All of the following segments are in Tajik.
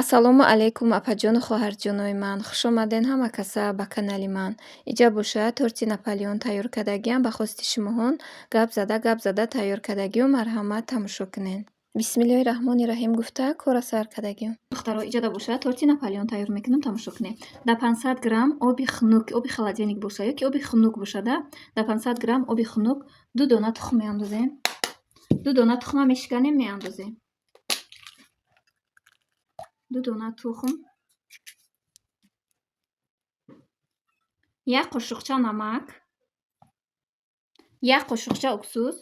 Ассалому алайкум, апаҷону хоҳарҷонои ман. Хуш омаден ҳама каса ба канали ман. Иҷа бошад торти Наполеон тайёр кардагиам. Ба хости шумоҳон гап зада тайёр кардагию марҳамат тамошо кунен. Бисмиллоҳи раҳмони раҳим гуфта кора сар кардагием. Духтаро иҷада бошад торти Наполеон тайёр мекунам, тамошо кунем. Да 500 грамм оби хунук, оби холодильник боша ё ки оби хунук бошада, да 500 грамм оби хунук 2 дона тухм меандозем. 2 дона тухма мешиканем, меандозем. 2 дона тухм, 1 қошуқча намак, 1 қошуқча уксус.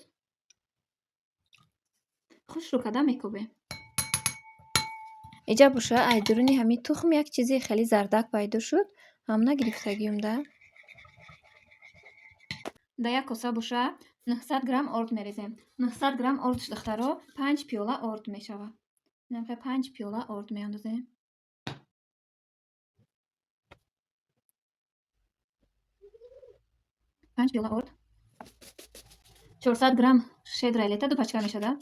хушрӯ карда мекӯбем. иҷа боша аз дуруни ҳамин тухм як чизи хеле зардак пайдо шуд. ҳамна гирифтагиюм да 1 коса боша 900 грамм орд мерезем. 900 грамм ордш духтаро 5 пиёла орд мешавад. 5 пиёла орд меандозем. 5 пиёла орд. 400 грамм шедрая лета ду пачка мешавад.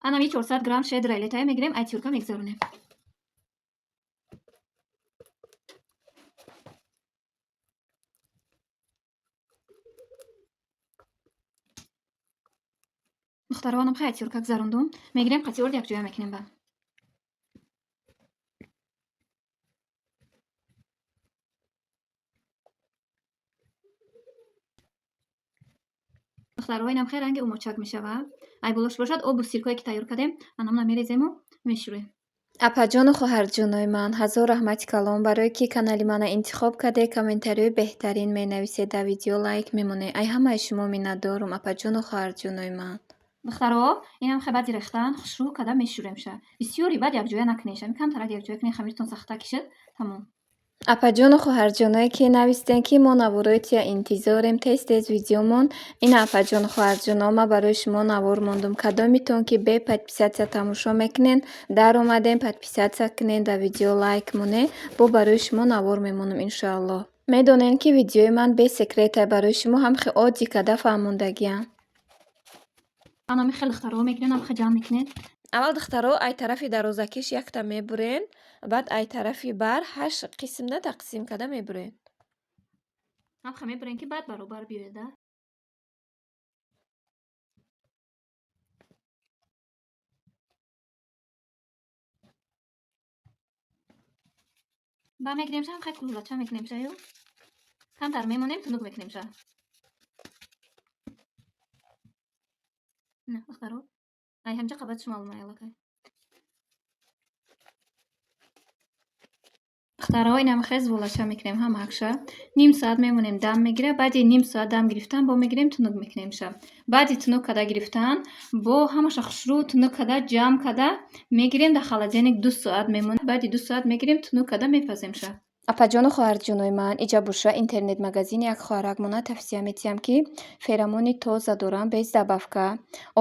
анави 400 грамм шедрая летая мегирем, ай тюрка мегзаронем. духтаронам хай тюрка гзарондум, мегирем қатъи орд якҷоя мекунем ба. духтаро инам хай ранги умочак мешавад. ай болош бошад обу сиркое ки тайёр кардем анамна мерезему мешӯем. апаҷону хоҳарҷонои ман, ҳазор раҳмати калом барое ки канали мана интихоб карде, комментариҳои беҳтарин менависед, дар видео лайк мемонед. ай ҳамаи шумо миннатдорум, апаҷону хоҳарҷонои ман. духтаро инам хай баъди рехтан хушрӯ карда мешӯремша. бисёри баъд якҷоя накунеша, камтарак якҷоя кунед, хамиртон сахта кишад, тамом. апаҷону хоҳарҷоное ки навистем ки мо наворотия интизорем тез видеомон. ина апаҷону хоҳарҷоно ма барои шумо навор мондум. кадомитон ки бе подписатсия тамошо мекунен, дар омадем подписатсия кунен, дар видео лайк монед, бо барои шумо навор мемонам иншоаллоҳ. медонем ки видеои ман бе секрета барои шумо ҳам хе оддӣ карда фаҳмондагиам. анами хеле духтаро мегирен, ам хе ҷамъ мекунед. аввал духтаро ай тарафи дарозакиш якта мебурен, баъд ай тарафи бар 8 қисмда тақсим карда мебурен. ам хе мебурен ки баъд баробар биёяда. ба мегирем ам хе кӯлача мекунем ша ё. камтар мемонем, тунук мекунем ша. на духтаро. ай ҳамҷа қабат шумо алмай аллакай. духтаро инам хе зволача мекунем ҳамакша. ним соат мемонем дам мегира, баъди ним соат дам гирифтан бо мегирем тунук мекунем ша. баъди тунук карда гирифтан бо ҳамаша хушрӯ тунук карда ҷамъ карда мегирем дар холодильник 2 соат мемонад. баъди 2 соат мегирем тунук карда мепазем ша. апаҷону хоҳарҷонои ман, иҷа боша интернет магазини як хоҳаракмона тавсия метиҳам ки феромони тоза дорам без добавка,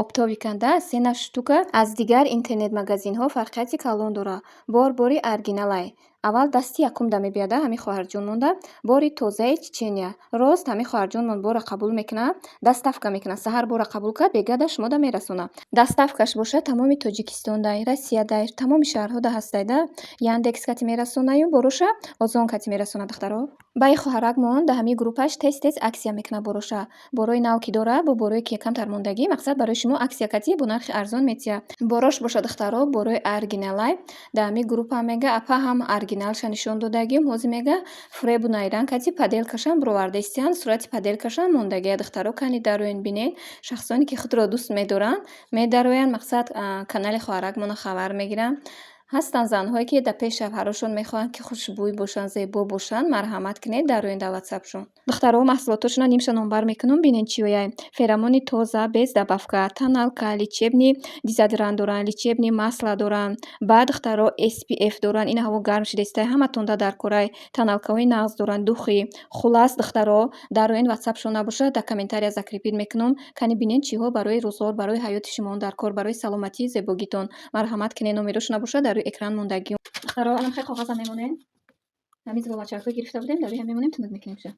обтоби канда 3 штука. аз дигар интернет магазинҳо фарқияти калон дора. бори оригиналай. аввал дасти якумда мебиёда ҳамин хоҳарҷонмонда бори тозаи чечения. рост ҳамин хоҳарҷонмон бора қабул мекунад, доставка мекунад. саҳар бора қабул кард, бегада шумода мерасонад. доставкаш боша тамоми Тоҷикистонда, Россияда, тамоми шаҳрҳода ҳастайда. яндекс кати мерасонаю, бороша озон кати мерасонад духтаро. баи хоҳаракмон да ҳамин группаш тез аксия мекунад бороша. борои нав ки дора бо борои ки камтар мондагӣ мақсад барои шумо аксия кати бо нархи арзон метиҳад. борош боша духтаро борои оригиналай да ҳамин группа мега апа ҳам оригиналша нишон додагиюм ҳозир мега фребу найран кати паделкашам бироварда истиҳанд, сурати паделкашам мондагия духтаро кани дароен бинен. шахсоне ки худро дӯст медоранд медароянд, мақсад канали хоҳаракмона хабар мегиранд. ҳастанд занҳое ки дар пеш шавҳарашон мехоҳанд ки хушбӯй бошанд, зебо бошанд. марҳамат кунед, дароен дар ватсапшон. духтаро маҳсулотошона нимша номбар мекунам, бинед чӣ ояй. феромони тоза без добавка, тоналка, лечебни дезодорант доранд, лечебни масла доранд. баъд духтаро SPF доранд. ин ҳаво гарм шуда истай ҳаматонда дар корай. тоналкаҳои нағз доранд, духӣ. хулас духтаро дароен ватсапшон набошад, дар комментария закрепид мекунам. кани бинед чиҳо барои рӯзгор, барои ҳаёти шумо дар кор, барои саломатии зебогитон. марҳамат кунед, номерош набошад дар экран мондагиём. духтаро алан хай коғаза мемонем. ҳамин зволачакҳо гирифта будем, дар рӯи ҳам мемонем, тунук мекунем ша.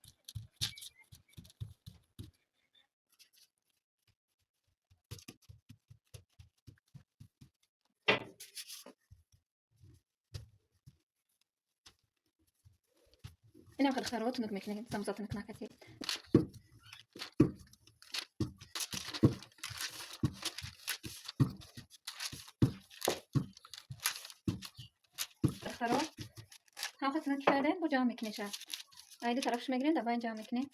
اینم دخترها تونک میکنیم سموزا تونک نکتی دخترها هم تونک کردن با جام میکنی شد ایدو طرفش میگیرین دبا اینجا میکنی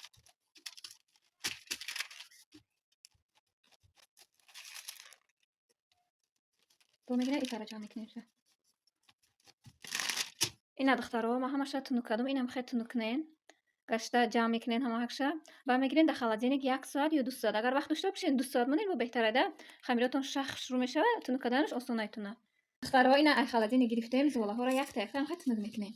تو میگیره ای طرف جام میکنی شد اینا دخترها ما همش تونک کردم اینم خیلی تونک نین گشته جام میکنین همه هکشه و میگیرین در خالدینگ 1 ساعت یا 2 ساعت اگر وقت داشته باشین 2 ساعت مونین و بهتره ده خمیراتون شخ شروع میشه تونک کردنش آسان ایتونه دخترها اینا ای خالدینگ گرفتیم زولا ها را 1 دقیقه خیلی تونک میکنین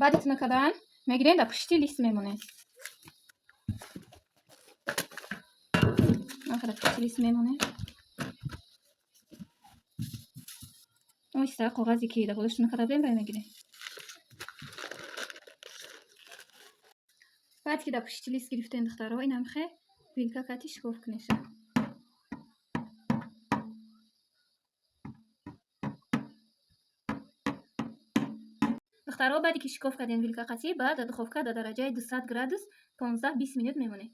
بعد تونک کردن میگیرین در پشتی لیست میمونه آخر پشتی لیست میمونه اون ایستا کاغذی که در خودش تونک کرده بیم میگیرین بعد که در پشتی لیست گرفتین دخترها این هم خیلی ویلکا کتی شکوف کنیشه دخترها بعدی که شکوف کردین ویلکا کتی بعد در دخوفکه در درجه 200 گرادوس 15-20 مینوت میمونه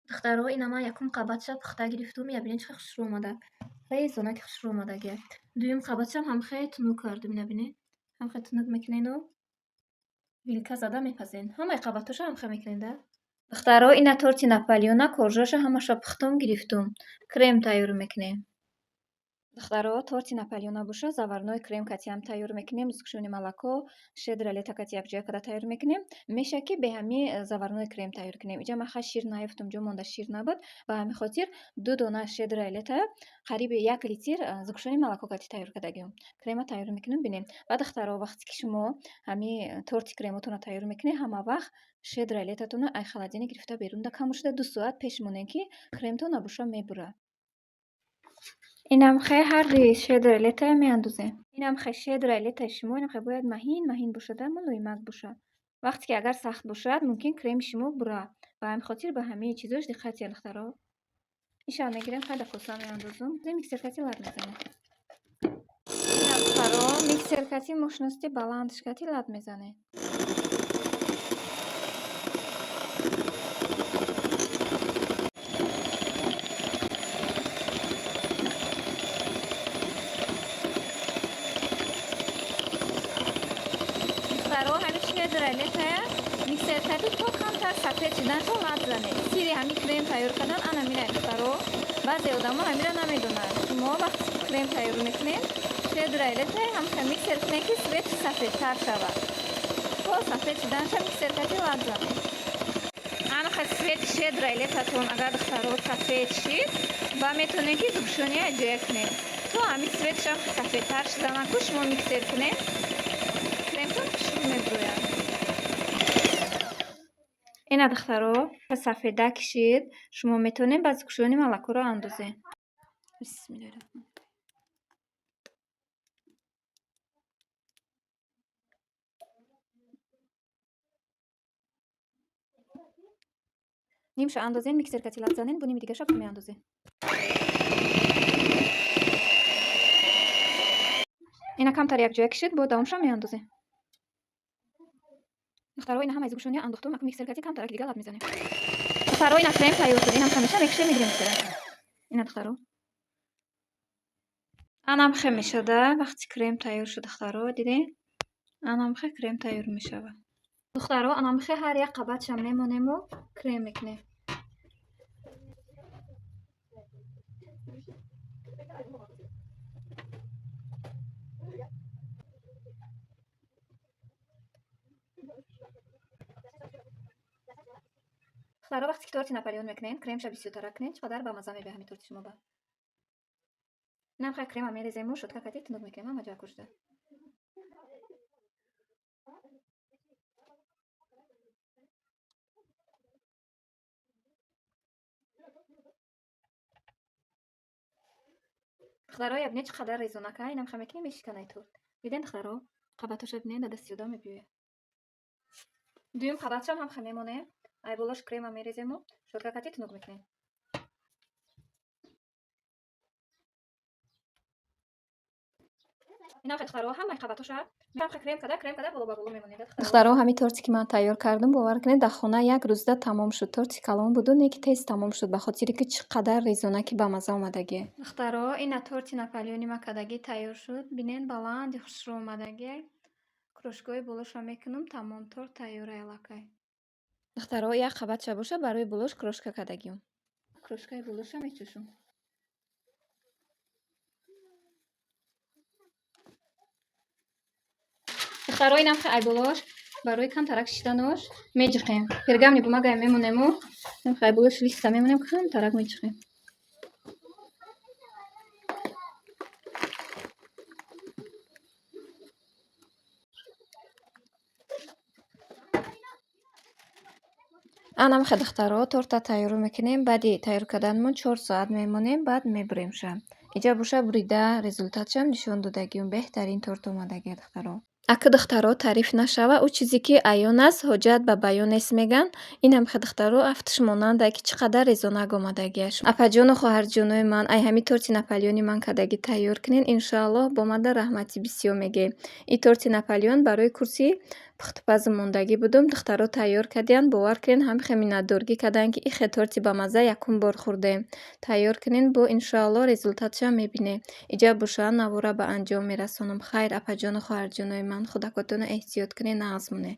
دخترها این ما یکم قباتش پخته گرفتم میبینین چه خوش اومده خیلی زونک خوش اومده دویم قباتش هم خیلی تونو کردم میبینین هم خیلی تونو میکنین و ویلکا زده میپزین همه قباتش هم خیلی میکنین ده دخترها این تورتی ناپلیونه کورژاش همش پختم گرفتم کرم تیار میکنیم دخترها торти наполеона боша заварной крем катиам тайёр мекунем зукшуни молоко щедро лето кати якҷоя када тайёр мекунем меша ки бе ҳами заварной крем тайёр кунем иҷа маха шир наёфтум ҷо монда шир набуд ба ҳамин хотир 2 дона щедро лето қариби 1 литр зукшуни молоко кати тайёр кардагиам крема тайёр мекунем бинем баъд дخترها вақте ки шумо ҳами торти кремотона тайёр мекунед ҳама вақт щедро летотона ай халадини гирифта берун да камошда 2 соат пеш монем ки кремтона боша мебура اینم خیلی هر щедро лето میاندازیم اینم خیلی щедро лето شما اینم خیلی باید مهین باشد اما نویمک باشه وقتی که اگر سخت باشد ممکن کرم شما بره و همین خاطر به همه چیزاش دقت کنید دخترها ایشان میگیرم خیلی کوسا میاندازم میکسر کتی لاد میزنه دخترها میکسر کتی ماشینستی بلندش کتی لاد میزنه щедро лето миксер кади то камтар сафед шудан то лад занед сири ҳамин крем тайёр кардан ана мина духтаро баъзе одамо ҳамира намедонанд шумо вақти крем тайёр мекунед щедро лето ҳамша миксер кунед ки свети сафедтар шавад то сафед шуданша миксер кади лад занед анаха свети щедро летотон агар духтаро сафед шид ба метавонед ки зукшония ҷоя кунед то ҳамин светиша сафедтар шиданан ку шумо миксер кунед кремтон хушбу мебурояд اینا دخترها سفیده کشید شما میتونین با زکشونی ملکو رو اندازین بسم الله الرحمن نیمشو اندازین میکسر کتی لات زنین بونیم دیگه شب میاندازین اینا کمتر یک جای کشید با دامشو میاندازین دخترها اینا همه زکشونی انداختم اكو میکسر کتی کمتر دیگه لات میزنیم دخترها اینا کرم تیار شده هم همیشه میکشه میگیریم میکسر اینا دخترها انم خیلی میشده وقتی کرم تیار شده دخترها دیدین انم خیلی کرم تیار میشه دخترها انم خیلی هر یک قبط شم میمونیم و کرم میکنیم دخترها وقتی که تورتی ناپلیون میکنین کرمش بیشتر کنین چقدر با مزه میبه همین تورت شما با اینم خیلی کرم میریزیم و شطکه کتی تنوک میکنیم اما جا کشته دخترها یبنی چقدر ریزونکه اینم خیلی میکنیم میشکنه تورت دیدین دخترها قبطش ببینین دست یودا میبیوه дуюм қабатшам ҳам хеле мемонем. Айболош крема мерезему, шӯркакати тунук мекунем. ина духтаро ҳамаи қабатоша крем када боло ба боло мемонем. Духтаро ҳами торти ки ман тайёр кардам, бовар кунед дар хона як рӯзда тамом шуд. Торти калон буду, не ки тез тамом шуд, ба хотире ки чӣ қадар резонаки ба мазза омадагӣ. Духтаро ина торти наполеони ма кадагӣ тайёр шуд. Бинен баланди хушрӯ омадагӣ. Крошкаҳои болоша мекунам, тамом торт тайёр аллакай. Духтаро як қабатша боша, барои болош крошка кадагиём. Крошкаи болоша мечӯшам. Духтаро инам ки айболош барои камтарак шиданош меҷиқем. Пергамни бумагае мемонему. Ин ки айболош листа мемонем, камтарак меҷиқем. Анам ки духтаро торта тайёр мекунем. Баъди тайёр карданмон 4 соат мемонем, баъд мебуремша. Иҷа боша бурида результатшам нишон додагиём. Беҳтарин торт омадагӣ духтаро. Аки духтаро тариф нашава, ӯ чизе ки аён аст, ҳоҷат ба баён нест меган. Инам ки духтаро афтиш монанда ки чӣ қадар резонак омадагиаш. Апаҷону хоҳарҷонои ман, ай ҳами торти наполеони ман кадагӣ тайёр кунен. Иншоаллоҳ бо мада раҳмати бисёр мегӯем. И торти наполеон барои курси пухтупазу мондагӣ будум. Духтаро тайёр кардиянд. Бовар кунед ҳамихе миннатдоргӣ карданд ки ихе торти ба мазза якум бор хӯрдем. Тайёр кунен, бо иншоаллоҳ результатшам мебинем. Иҷа боша навора ба анҷом мерасонам. Хайр апаҷону хоҳарҷонои ман, худакотона эҳтиёт кунед, нағз монед.